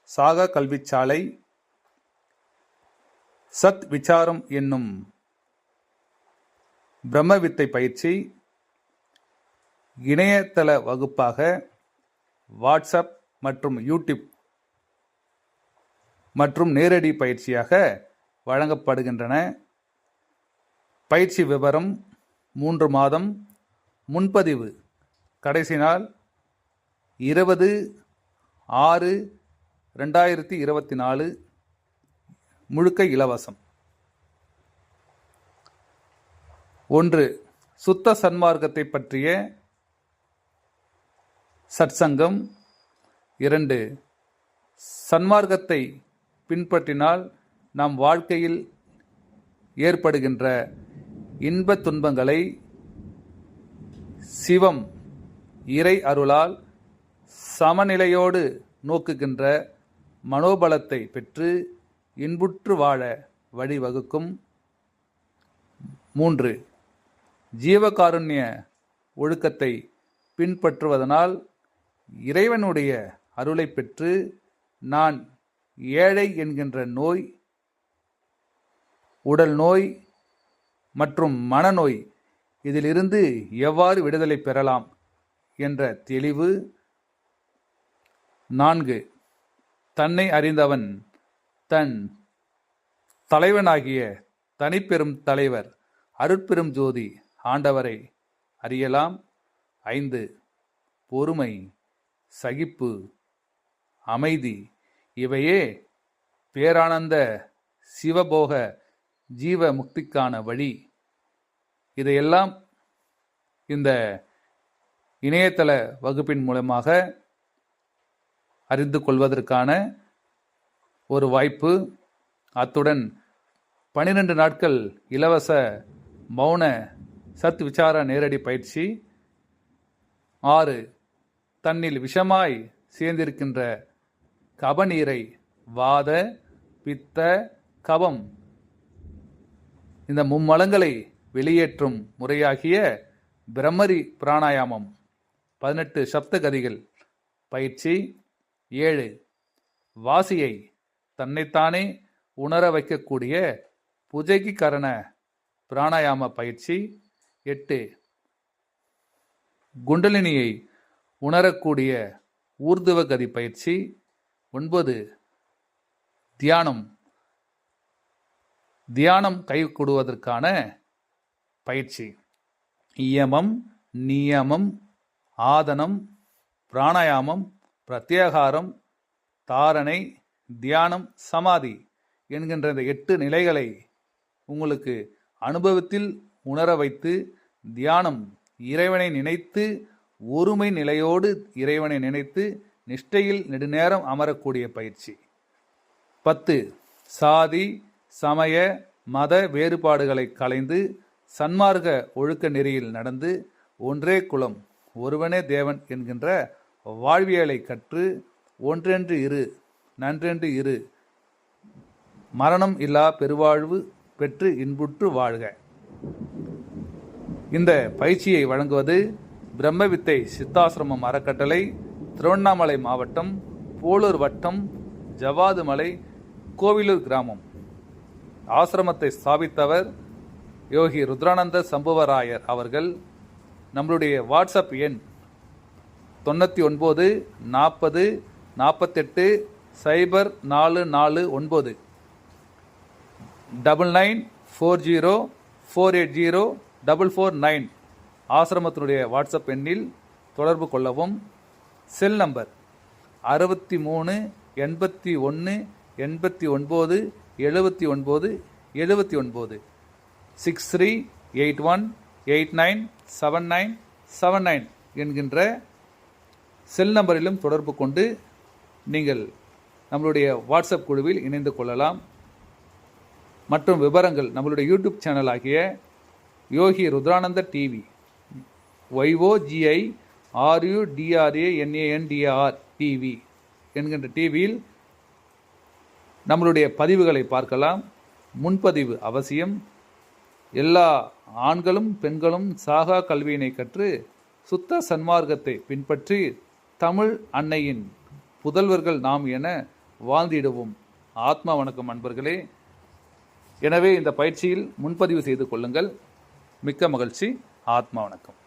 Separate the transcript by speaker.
Speaker 1: சாகா கல்விச்சாலை சத் விசாரம் என்னும் பிரம்மவித்தை பயிற்சி இணையதள வகுப்பாக வாட்ஸ்அப் மற்றும் யூடியூப் மற்றும் நேரடி பயிற்சியாக வழங்கப்படுகின்றன. பயிற்சி விவரம் 3 மாதம். முன்பதிவு கடைசி நாள் 20/6/2024. முழுக்க இலவசம். 1. சுத்த சன்மார்க்கத்தை பற்றிய சத்சங்கம். 2. சன்மார்க்கத்தை பின்பற்றினால் நம் வாழ்க்கையில் ஏற்படுகின்ற இன்பத் துன்பங்களை சிவம் இறை அருளால் சமநிலையோடு நோக்குகின்ற மனோபலத்தை பெற்று இன்புற்று வாழ வழிவகுக்கும். 3. ஜீவகாருண்ய ஒழுக்கத்தை பின்பற்றுவதனால் இறைவனுடைய அருளை பெற்று நான் ஏழை என்கின்ற நோய், உடல் நோய் மற்றும் மனநோய் இதிலிருந்து எவ்வாறு விடுதலை பெறலாம் என்ற தெளிவு. 4. தன்னை அறிந்தவன் தன் தலைவனாகிய தனிப்பெரும் தலைவர் அருட்பெரும் ஜோதி ஆண்டவரை அறியலாம். 5. பொறுமை, சகிப்பு, அமைதி இவையே பேரானந்த சிவபோக ஜீவ முக்திக்கான வழி. இதையெல்லாம் இந்த இணையதள வகுப்பின் மூலமாக அறிந்து கொள்வதற்கான ஒரு வாய்ப்பு. அத்துடன் 12 நாட்கள் இலவச மௌன சத் விசார நேரடி பயிற்சி. 6. தன்னில் விஷமாய் சேர்ந்திருக்கின்ற கபநீரை வாத பித்த கபம் இந்த மும்மலங்களை வெளியேற்றும் முறையாகிய பிரம்மரி பிராணாயாமம் 18 சப்த கதிகள் பயிற்சி. 7. வாசியை தன்னைத்தானே உணர வைக்கக்கூடிய புஜகி கரண பிராணாயாம பயிற்சி. 8. குண்டலினியை உணரக்கூடிய ஊர்துவ கதி பயிற்சி. 9. தியானம் கை கொடுவதற்கான பயிற்சி. இயமம், நியமம், ஆதனம், பிராணாயாமம், பிரத்யாகாரம், தாரணை, தியானம், சமாதி என்கின்ற இந்த 8 நிலைகளை உங்களுக்கு அனுபவத்தில் உணர வைத்து தியானம் இறைவனை நினைத்து ஒருமை நிலையோடு இறைவனை நினைத்து நிஷ்டையில் நெடுநேரம் அமரக்கூடிய பயிற்சி. 10. சாதி சமய மத வேறுபாடுகளை களைந்து சன்மார்க்க ஒழுக்க நெறியில் நடந்து ஒன்றே குலம் ஒருவனே தேவன் என்கின்ற வாழ்வியலை கற்று ஒன்றென்று இரு நன்றென்று இரு மரணம் இல்லா பெருவாழ்வு பெற்று இன்புற்று வாழ்க. இந்த பயிற்சியை வழங்குவது பிரம்மவித்தை சித்தாசிரமம் அறக்கட்டளை, திருவண்ணாமலை மாவட்டம், போலூர் வட்டம், ஜவாது மலை, கோவிலூர் கிராமம். ஆசிரமத்தை ஸ்தாபித்தவர் யோகி ருத்ரானந்த சம்புவராயர் அவர்கள். நம்மளுடைய வாட்ஸ்அப் எண் 99 40 48 0449 9940 480 449 ஆசிரமத்தினுடைய வாட்ஸ்அப் எண்ணில் தொடர்பு கொள்ளவும். செல் நம்பர் 63 81 89 79 79 6381897979 என்கின்ற செல் நம்பரிலும் தொடர்பு கொண்டு நீங்கள் நம்மளுடைய வாட்ஸ்அப் குழுவில் இணைந்து கொள்ளலாம். மற்றும் விவரங்கள் நம்மளுடைய யூடியூப் சேனல் ஆகிய யோகி ருத்ரானந்த டிவி YOGIRUDRANANDR டிவி என்கின்ற டிவியில் நம்மளுடைய பதிவுகளை பார்க்கலாம். முன்பதிவு அவசியம். எல்லா ஆண்களும் பெண்களும் சாகா கல்வியினை கற்று சுத்த சன்மார்க்கத்தை பின்பற்றி தமிழ் அன்னையின் புதல்வர்கள் நாம் என வாழ்ந்திடுவோம். ஆத்மா வணக்கம் அன்பர்களே. எனவே இந்த பயிற்சியில் முன்பதிவு செய்து கொள்ளுங்கள். மிக்க மகிழ்ச்சி. ஆத்மா வணக்கம்.